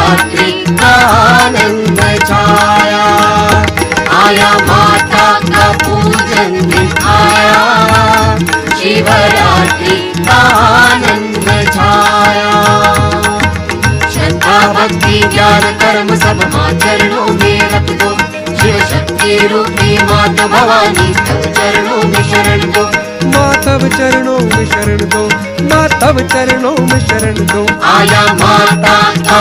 शिवरात्रि का आनंद छाया, आया माता का पूजन दिखाया, शिवरात्रि का आनंद छाया। श्रद्धा भक्ति ज्ञान कर्म सब मां चरणों में रख दो, शिव शक्ति रूपी माता भवानी तव चरणों में शरण दो, माँ तव चरणों में शरण दो, माँ तव चरणों में शरण दो। आया माता का